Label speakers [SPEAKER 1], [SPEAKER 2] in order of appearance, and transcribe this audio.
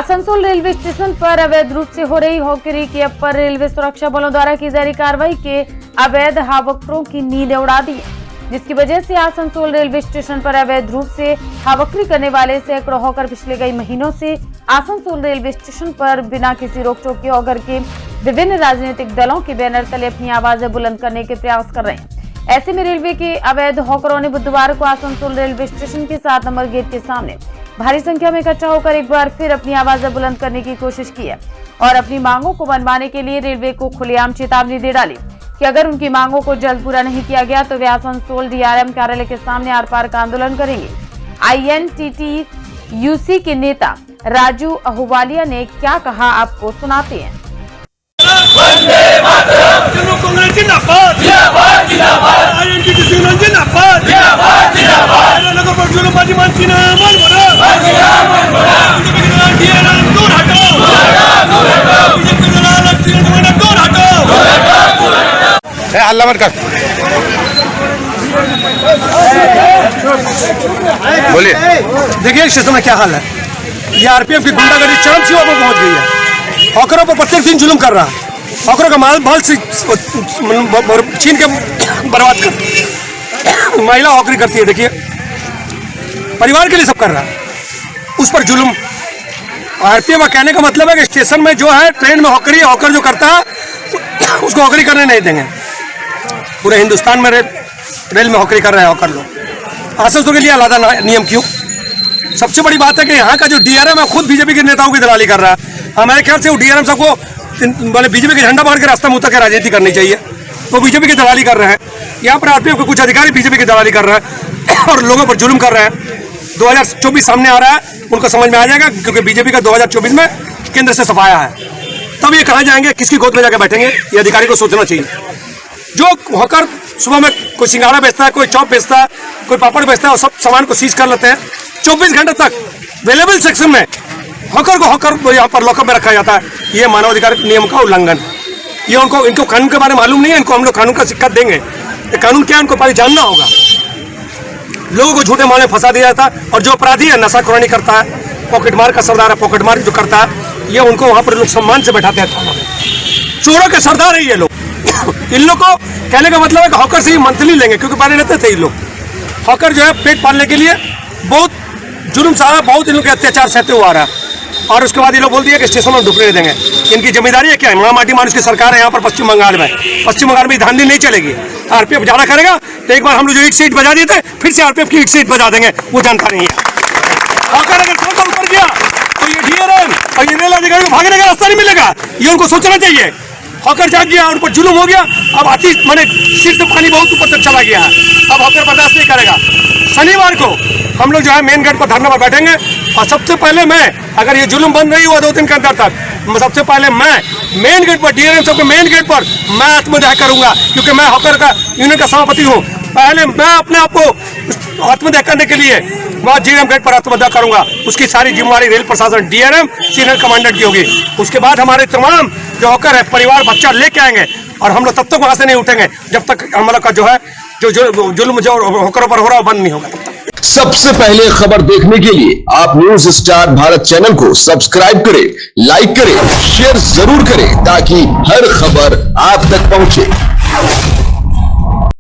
[SPEAKER 1] Asansol railway station पर अवैध रूप से हो रही हॉकरी की अपर रेलवे सुरक्षा बलों द्वारा की जा रही कार्रवाई के अवैध हावकरों की नींद उड़ा दी है, जिसकी वजह से आसनसोल रेलवे स्टेशन पर अवैध रूप से हावकरी करने वाले सैकड़ों हॉकर पिछले कई महीनों से आसनसोल रेलवे स्टेशन पर बिना किसी रोक टोक के हॉकर के विभिन्न राजनीतिक दलों के बैनर तले अपनी आवाजें बुलंद करने के प्रयास कर रहे हैं। ऐसे में रेलवे के अवैध हॉकरों ने बुधवार को आसनसोल रेलवे स्टेशन के 7 नंबर गेट के सामने भारी संख्या में इकट्ठा होकर एक बार फिर अपनी आवाजें बुलंद करने की कोशिश की है और अपनी मांगों को मनवाने के लिए रेलवे को खुलेआम चेतावनी दे डाली कि अगर उनकी मांगों को जल्द पूरा नहीं किया गया तो वे आसनसोल डीआरएम कार्यालय के सामने आर पार का आंदोलन करेंगे। INTTUC के नेता राजू अहुवालिया ने क्या कहा, आपको सुनाते हैं।
[SPEAKER 2] बोलिए।
[SPEAKER 3] देखिए स्टेशन में क्या हाल है। ये आरपीएफ की गुंडागर्दी चरम सीमा पर पहुंच गई है। हॉकरों पर प्रत्येक दिन जुल्म कर रहा है। हॉकरों का माल से छीन के बर्बाद कर महिला हॉकरी करती है। देखिए परिवार के लिए सब कर रहा है, उस पर जुल्म। आरपीएफ का कहने का मतलब है कि स्टेशन में जो है ट्रेन में हॉकरी, हॉकर जो करता है उसको हॉकरी करने नहीं देंगे। पूरे हिंदुस्तान में रेल में हॉकरी कर रहे हैं हॉकर लोग। आसनसोल के लिए अलग नियम क्यों? सबसे बड़ी बात है कि यहाँ का जो डीआरएम है खुद बीजेपी के नेताओं की दलाली कर रहा है। हमारे ख्याल से वो डीआरएम सबको बीजेपी के झंडा पकड़ के रास्ते में उतर के राजनीति करनी चाहिए। तो बीजेपी की दलाली कर रहे हैं। यहाँ पर आरपीएफ के कुछ अधिकारी बीजेपी की दलाली कर रहे हैं और लोगों पर जुल्म कर रहे हैं। 2024 सामने आ रहा है, उनको समझ में आ जाएगा क्योंकि बीजेपी का 2024 में केंद्र से सफाया है। तब ये कहाँ जाएंगे, किसकी गोद में जाकर बैठेंगे, ये अधिकारी को सोचना चाहिए। जो हॉकर सुबह में कोई सिंगाड़ा बेचता है, कोई चॉप बेचता है, कोई पापड़ बेचता है और सब सामान को सीज कर लेते हैं। 24 घंटे तक अवेलेबल सेक्शन में हॉकर को हॉकर यहाँ पर लॉकअप में रखा जाता है। ये मानवाधिकार नियम का उल्लंघन है। ये इनको कानून के बारे में मालूम नहीं है। इनको हम लोग कानून का शिक्षा देंगे। कानून क्या है उनको पहले जानना होगा। लोगों को झूठे मामले में फंसा दिया जाता है और जो अपराधी है, नशाखोरी करता है, पॉकेटमार का सरदार है, पॉकेटमार जो करता है, ये उनको वहाँ पर लोग सम्मान से बैठाते हैं। चोरों के सरदार है ये लोग। इन लोग को कहने का मतलब है कि हॉकर से ही मंथली लेंगे, क्योंकि पहले रहते थे ये लोग। हॉकर जो है पेट पालने के लिए बहुत जुल्म सारा, बहुत इन लोग के अत्याचार सहते हुआ आ रहा है। और उसके बाद ये लोग बोल दिए कि स्टेशन में ढुकने नहीं देंगे। इनकी जिम्मेदारी है क्या है? महामाटी मानुष की सरकार है यहाँ पर पश्चिम बंगाल में। पश्चिम बंगाल में धांधली नहीं चलेगी। आरपीएफ ज्यादा करेगा तो एक बार हम लोग जो ईट सीट बजा दिए थे, फिर से आरपीएफ की ईट सीट बजा देंगे, वो जानता नहीं है। हॉकर अगर थोड़ा ऊपर गया तो ये डीआरएम और ये रेल अधिकारी को भागने का रास्ता नहीं मिलेगा। ये उनको सोचना चाहिए। हॉकर जाग गया, उन पर जुल्म हो गया, अब आतिश माने सिर से पानी बहुत ऊपर तक चला गया है। अब हॉकर बर्दाश्त नहीं करेगा। शनिवार को हम लोग जो है मेन गेट पर धरना पर बैठेंगे और सबसे पहले मैं, अगर ये जुल्म बंद नहीं हुआ 2 दिन के अंदर तक, सबसे पहले मैं मेन गेट पर डीआरएम सबके मेन गेट पर मैं आत्मदाह करूंगा, क्योंकि मैं हॉकर का यूनियन का सभापति हूँ। पहले मैं अपने आप को आत्मदाह करने के लिए वहाँ डीआरएम गेट पर आत्मदाह करूंगा। उसकी सारी जिम्मेवारी रेल प्रशासन डीआरएम सीनियर कमांडेंट की होगी। उसके बाद हमारे तमाम जो हॉकर है परिवार बच्चा लेके आएंगे और हम लोग तब तक वहां से नहीं उठेंगे जब तक हम लोग का जो है जो जुल्म जो हॉकरों पर हो रहा है बंद नहीं होगा।
[SPEAKER 2] सबसे पहले खबर देखने के लिए आप न्यूज स्टार भारत चैनल को सब्सक्राइब करें, लाइक करें, शेयर जरूर करें ताकि हर खबर आप तक पहुंचे।